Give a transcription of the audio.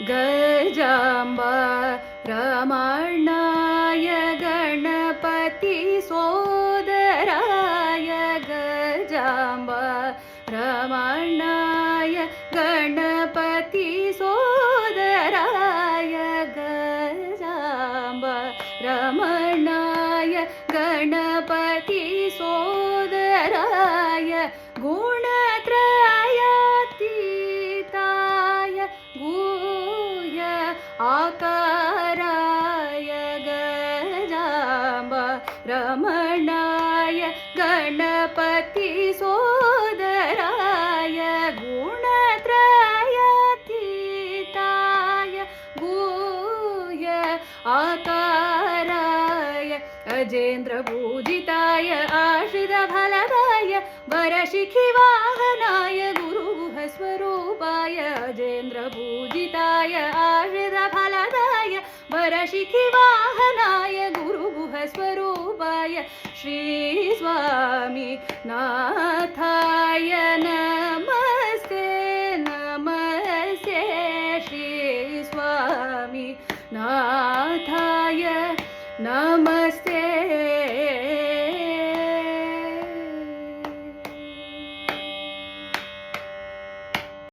गजाम्बा रमणाय गणपति सोदराय गजाम्बा रमणाय गणपति सोदराय गजाम्बा रमणाय गणपति सोदराय गुणत्रयातीताय गुह्य आकाराय गजाम्बा रमणाय गणपति सोदराय गुणत्रयातीताय गुह्य आकाराय अजेन्द्र पूजिताय आश्रित फलदाय वरशिखि वाहनाय गुरुगुह स्वरूपाय अजेन्द्र पूजिताय आश्रित फलदाय वरशिखि वाहनाय गुरुगुह स्वरूपाय श्री स्वामी नाथाय नमस्ते नमस्ते श्री स्वामी नाथाय नमः।